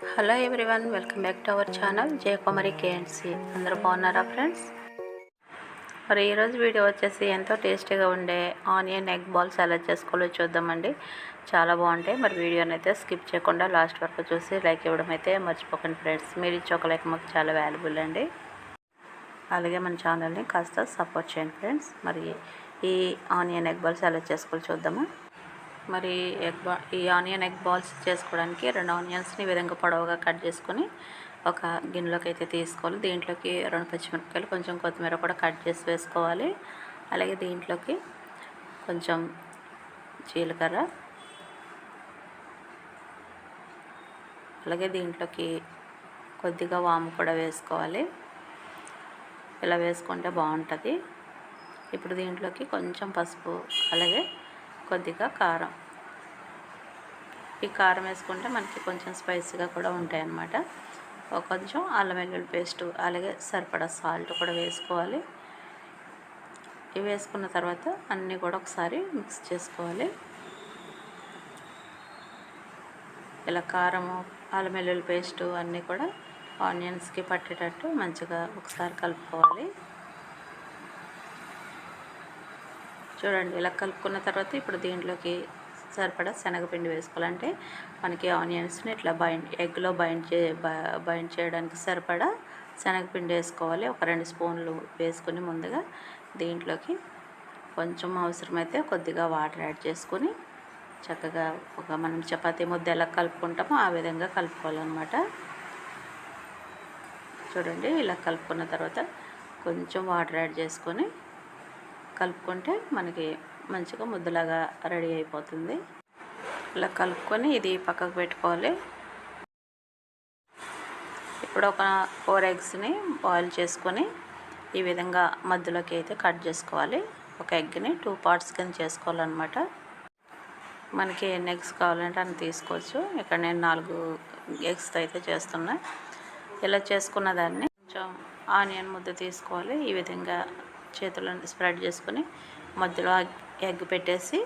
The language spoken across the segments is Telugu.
Hello everyone, welcome back to our channel Jayakumari కేఎన్సి. అందరూ బాగున్నారా ఫ్రెండ్స్? మరి ఈరోజు వీడియో వచ్చేసి ఎంతో టేస్టీగా ఉండే ఆనియన్ ఎగ్ బాల్స్ ఎలా చేసుకోవాలో చూద్దామండి. చాలా బాగుంటాయి. మరి వీడియోని అయితే స్కిప్ చేయకుండా లాస్ట్ వరకు చూసి లైక్ ఇవ్వడం అయితే మర్చిపోకండి ఫ్రెండ్స్. మీరు ఇచ్చే ఒక లైక్ మాకు చాలా వాల్యుబుల్ అండి. అలాగే మన ఛానల్ని కాస్త సపోర్ట్ చేయండి ఫ్రెండ్స్. మరి ఈ ఆనియన్ ఎగ్ బాల్స్ ఎలా చేసుకోవాలో చూద్దామా. మరి ఈ ఆనియన్ ఎగ్ బాల్స్ చేసుకోవడానికి 2 ఆనియన్స్ని ఈ విధంగా పొడవుగా కట్ చేసుకొని ఒక గిన్నెలోకి అయితే తీసుకోవాలి. దీంట్లోకి 2 పచ్చిమిరపకాయలు, కొంచెం కొత్తిమీర కూడా కట్ చేసి వేసుకోవాలి. అలాగే దీంట్లోకి కొంచెం జీలకర్ర, అలాగే దీంట్లోకి కొద్దిగా వాము కూడా వేసుకోవాలి. ఇలా వేసుకుంటే బాగుంటుంది. ఇప్పుడు దీంట్లోకి కొంచెం పసుపు, అలాగే కొద్దిగా కారం. ఈ కారం వేసుకుంటే మనకి కొంచెం స్పైసీగా కూడా ఉంటాయి అన్నమాట. కొంచెం అల్లం వెల్లుల్లి పేస్టు, అలాగే సరిపడా సాల్ట్ కూడా వేసుకోవాలి. ఇవి వేసుకున్న తర్వాత అన్నీ కూడా ఒకసారి మిక్స్ చేసుకోవాలి. ఇలా కారము, అల్లం వెల్లుల్లి పేస్టు అన్నీ కూడా ఆనియన్స్కి పట్టేటట్టు మంచిగా ఒకసారి కలుపుకోవాలి. చూడండి, ఇలా కలుపుకున్న తర్వాత ఇప్పుడు దీంట్లోకి సరిపడా శనగపిండి వేసుకోవాలంటే మనకి ఆనియన్స్ని ఇట్లా ఎగ్లో బైండ్ చేయడానికి సరిపడా శనగపిండి వేసుకోవాలి. ఒక 2 స్పూన్లు వేసుకుని ముందుగా దీంట్లోకి కొంచెం అవసరమైతే కొద్దిగా వాటర్ యాడ్ చేసుకొని చక్కగా మనం చపాతీ ముద్ద ఎలా కలుపుకుంటామో ఆ విధంగా కలుపుకోవాలన్నమాట. చూడండి, ఇలా కలుపుకున్న తర్వాత కొంచెం వాటర్ యాడ్ చేసుకొని కలుపుకుంటే మనకి మంచిగా ముద్దలాగా రెడీ అయిపోతుంది. ఇలా కలుపుకొని ఇది పక్కకు పెట్టుకోవాలి. ఇప్పుడు ఒక 4 ఎగ్స్ని బాయిల్ చేసుకొని ఈ విధంగా మధ్యలోకి అయితే కట్ చేసుకోవాలి. ఒక ఎగ్ని 2 పార్ట్స్ కింద చేసుకోవాలన్నమాట. మనకి ఎన్ని ఎగ్స్ కావాలంటే అన్ని తీసుకోవచ్చు. ఇక్కడ నేను 4 ఎగ్స్తో అయితే చేస్తున్నా. ఇలా చేసుకున్న దాన్ని కొంచెం ఆనియన్ ముద్ద తీసుకోవాలి. ఈ విధంగా చేతులను స్ప్రెడ్ చేసుకొని మధ్యలో ఎగ్ పెట్టేసి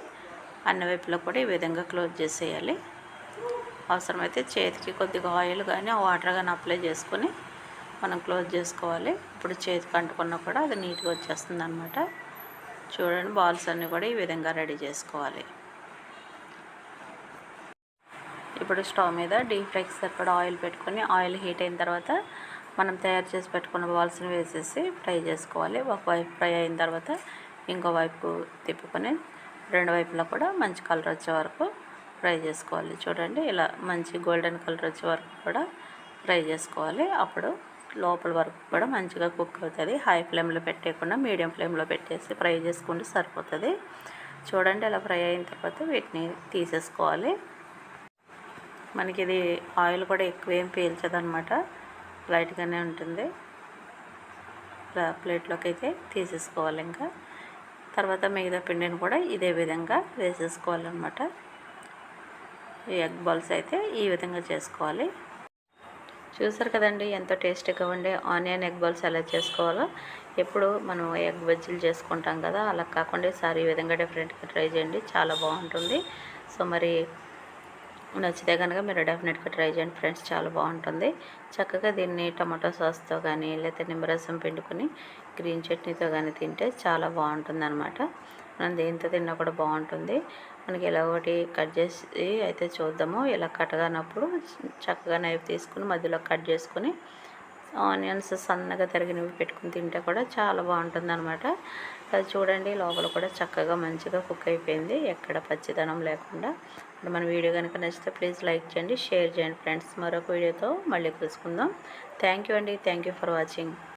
అన్ని వైపులో కూడా ఈ విధంగా క్లోజ్ చేసేయాలి. అవసరమైతే చేతికి కొద్దిగా ఆయిల్ కానీ వాటర్ కానీ అప్లై చేసుకొని మనం క్లోజ్ చేసుకోవాలి. ఇప్పుడు చేతికి అంటుకున్నా కూడా అది నీట్గా వచ్చేస్తుంది అనమాట. చూడండి, బాల్స్ అన్నీ కూడా ఈ విధంగా రెడీ చేసుకోవాలి. ఇప్పుడు స్టవ్ మీద డీప్ ఫ్రైకి సరిపడా ఆయిల్ పెట్టుకొని ఆయిల్ హీట్ అయిన తర్వాత మనం తయారు చేసి పెట్టుకున్న బాల్స్ని వేసేసి ఫ్రై చేసుకోవాలి. ఒకవైపు ఫ్రై అయిన తర్వాత ఇంకో వైపు తిప్పుకొని 2 వైపులా కూడా మంచి కలర్ వచ్చే వరకు ఫ్రై చేసుకోవాలి. చూడండి, ఇలా మంచి గోల్డెన్ కలర్ వచ్చే వరకు కూడా ఫ్రై చేసుకోవాలి. అప్పుడు లోపల వరకు కూడా మంచిగా కుక్ అవుతుంది. హై ఫ్లేమ్లో పెట్టేయకుండా మీడియం ఫ్లేమ్లో పెట్టేసి ఫ్రై చేసుకుంటే సరిపోతుంది. చూడండి, ఇలా ఫ్రై అయిన తర్వాత వీటిని తీసేసుకోవాలి. మనకి ఇది ఆయిల్ కూడా ఎక్కువ ఏం పీల్చదనమాట, లైట్గానే ఉంటుంది. ఇలా ప్లేట్లోకి అయితే తీసేసుకోవాలి. ఇంకా తర్వాత మిగతా పిండిని కూడా ఇదే విధంగా వేసేసుకోవాలన్నమాట. ఈ ఎగ్ బాల్స్ అయితే ఈ విధంగా చేసుకోవాలి. చూసారు కదండి, ఎంతో టేస్టీగా ఉండే ఆనియన్ ఎగ్ బాల్స్ ఎలా చేసుకోవాలో. ఎప్పుడు మనం ఎగ్ బజ్జీలు చేసుకుంటాం కదా, అలా కాకుండా ఈసారి ఈ విధంగా డిఫరెంట్గా ట్రై చేయండి, చాలా బాగుంటుంది. సో మరి నచ్చితే కనుక మీరు డెఫినెట్గా ట్రై చేయండి ఫ్రెండ్స్, చాలా బాగుంటుంది. చక్కగా దీన్ని టమాటో సాస్తో కానీ లేకపోతే నిమ్మరసం పిండుకొని గ్రీన్ చట్నీతో కానీ తింటే చాలా బాగుంటుంది అనమాట. మనం దేంతో తిన్నా కూడా బాగుంటుంది. మనకి ఇలా ఒకటి కట్ చేసి అయితే చూద్దాము. ఇలా కట్టగానప్పుడు చక్కగా నైఫ్ తీసుకుని మధ్యలో కట్ చేసుకుని ఆనియన్స్ సన్నగా తరిగినవి పెట్టుకుని తింటే కూడా చాలా బాగుంటుంది అనమాట. అది చూడండి, లోపల కూడా చక్కగా మంచిగా కుక్ అయిపోయింది, ఎక్కడ పచ్చిదనం లేకుండా. మన వీడియో కనుక నచ్చితే ప్లీజ్ లైక్ చేయండి, షేర్ చేయండి ఫ్రెండ్స్. మరొక వీడియోతో మళ్ళీ కలుసుకుందాం. థ్యాంక్ యూ అండి. Thank you for watching.